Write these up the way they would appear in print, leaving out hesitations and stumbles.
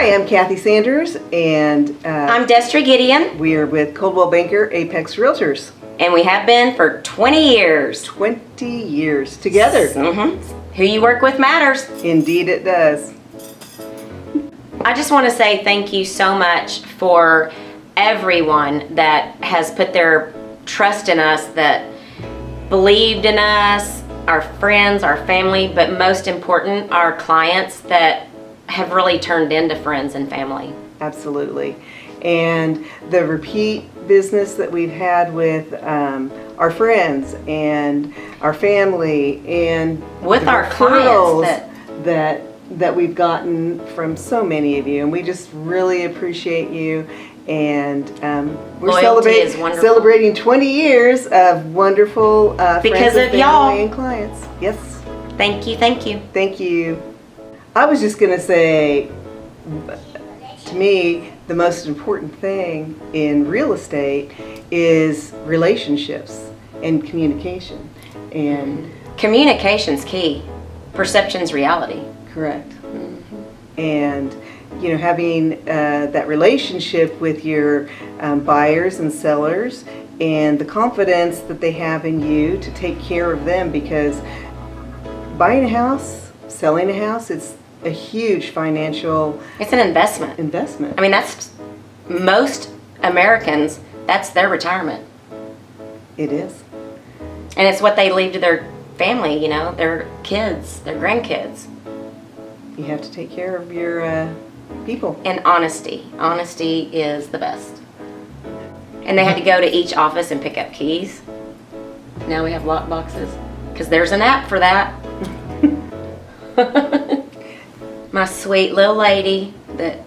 Hi, I'm Kathy Sanders, and I'm Destry Gideon. we are with Coldwell Banker Apex Realtors. And we have been for 20 years. 20 years together. Who you work with matters. Indeed it does. I just want to say thank you so much for everyone that has put their trust in us, that believed in us, our friends, our family, but most important, our clients that have really turned into friends and family. Absolutely. And the repeat business that we've had with our friends and our family and With the our referrals clients that we've gotten from so many of you, and we just really appreciate you. And we're Loyalty is wonderful. celebrating 20 years of wonderful friends Because and of y'all. family and clients. Yes. Thank you, thank you. Thank you. I was just going to say, to me, the most important thing in real estate is relationships and communication. And Communication's key. Perception's reality. correct. And you know, having that relationship with your buyers and sellers, and the confidence that they have in you to take care of them, because buying a house, selling a house, it's a huge financial It's an investment. investment. I mean, that's most Americans, that's their retirement. It is. And it's what they leave to their family, you know, their kids, their grandkids. You have to take care of your people. And honesty. Honesty is the best. And they had to go to each office and pick up keys. Now we have lock boxes. Because there's an app for that. My sweet little lady that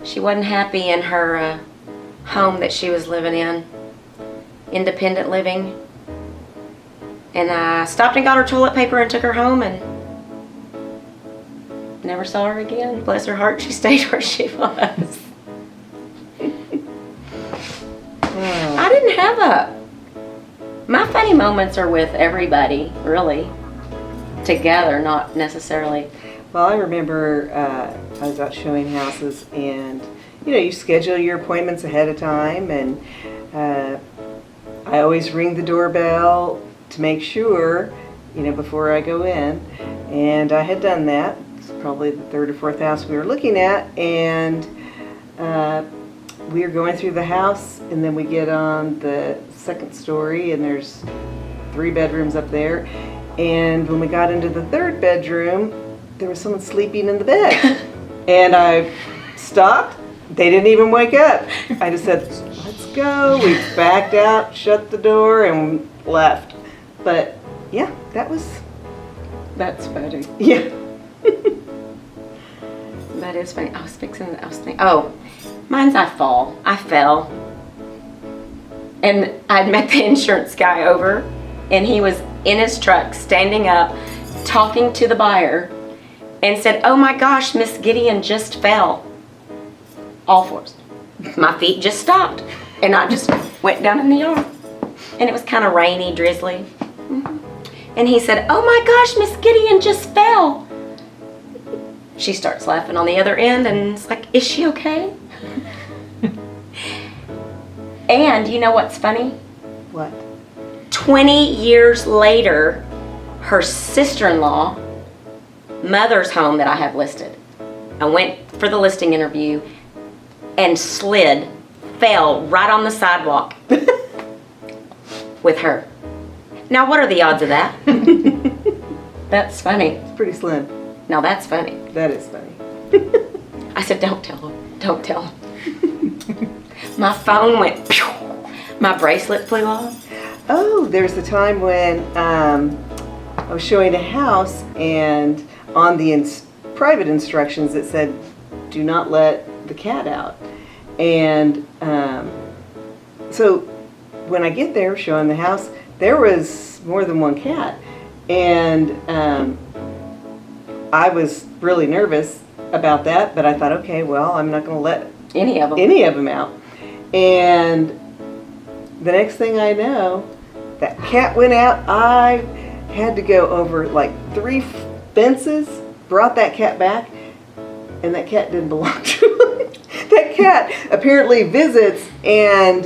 she wasn't happy in her home that she was living in. Independent living. And I stopped and got her toilet paper and took her home and never saw her again. Bless her heart, she stayed where she was. I didn't have my funny moments are with everybody, really. Together, not necessarily. Well, I remember I was out showing houses, and you know, you schedule your appointments ahead of time, and I always ring the doorbell to make sure, you know, before I go in. And I had done that. It's probably the third or fourth house we were looking at, and we were going through the house, and then we get on the second story, and there's 3 bedrooms up there. And when we got into the third bedroom, there was someone sleeping in the bed. And I stopped. They didn't even wake up. I just said, let's go. We backed out, shut the door, and left. But yeah, that's funny. Yeah. That is funny. I was thinking, oh, mine's I fell. And I'd met the insurance guy over, and he was in his truck, standing up, talking to the buyer, and said, oh my gosh, Miss Gideon just fell. All fours. My feet just stopped, and I just went down in the yard. And it was kind of rainy, drizzly. And he said, oh my gosh, Miss Gideon just fell. She starts laughing on the other end, and it's like, is she okay? And you know what's funny? What? 20 years later, her sister-in-law, mother's home that I have listed, I went for the listing interview and fell right on the sidewalk with her. Now, what are the odds of that? That's funny. It's pretty slim. Now, that's funny. That is funny. I said, don't tell him. Don't tell him. My phone went, pew. My bracelet flew off. Oh, there was a time when I was showing a house, and on the private instructions it said, do not let the cat out. And so when I get there showing the house, there was more than one cat. And I was really nervous about that, but I thought, okay, well, I'm not going to let Any of them out. And the next thing I know, that cat went out. I had to go over like 3 fences, brought that cat back, and that cat didn't belong to him. That cat apparently visits and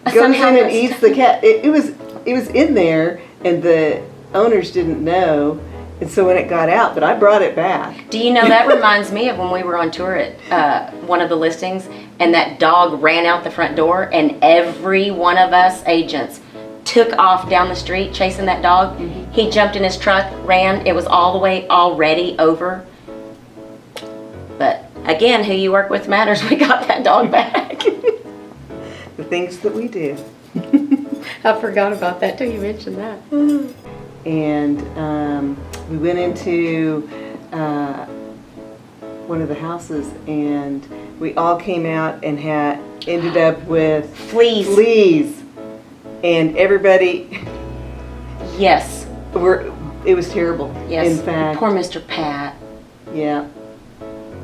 goes Somehow in and must- eats the cat. It was in there, and the owners didn't know, and so when it got out, but I brought it back. Do you know, that reminds me of when we were on tour at one of the listings, and that dog ran out the front door, and every one of us agents took off down the street chasing that dog. Mm-hmm. He jumped in his truck, ran. It was all the way already over. But again, who you work with matters. We got that dog back. The things that we do. I forgot about that till you mentioned that. And we went into one of the houses, and we all came out and ended up with fleas, and everybody. Yes. It was terrible. Yes. In fact, Poor Mr. Pat. yeah.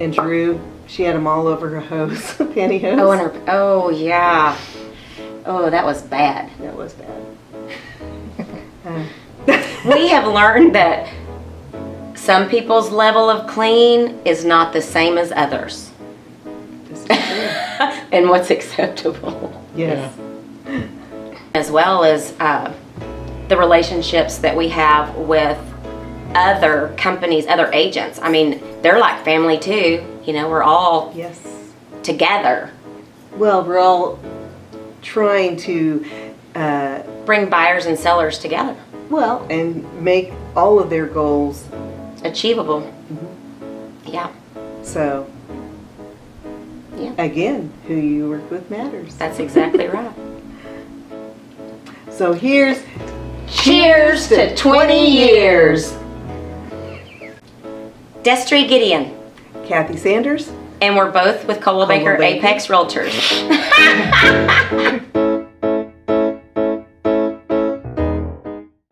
And Drew, she had them all over her hose, pantyhose. Oh, and her. Oh, yeah. Oh, that was bad. That was bad. We have learned that some people's level of clean is not the same as others. This is true. And what's acceptable. Yes. As well as the relationships that we have with other companies, other agents. I mean, they're like family too. You know, we're all Yes. together. Well, we're all trying to, Bring buyers and sellers together. and make all of their goals. Achievable. Mm-hmm. Yeah. So, Yeah. again, who you work with matters. That's exactly right. So here's Cheers to 20 years. Destry, Gideon. Kathy Sanders. And we're both with Coldwell Baker Coldwell Baker. Apex Realtors.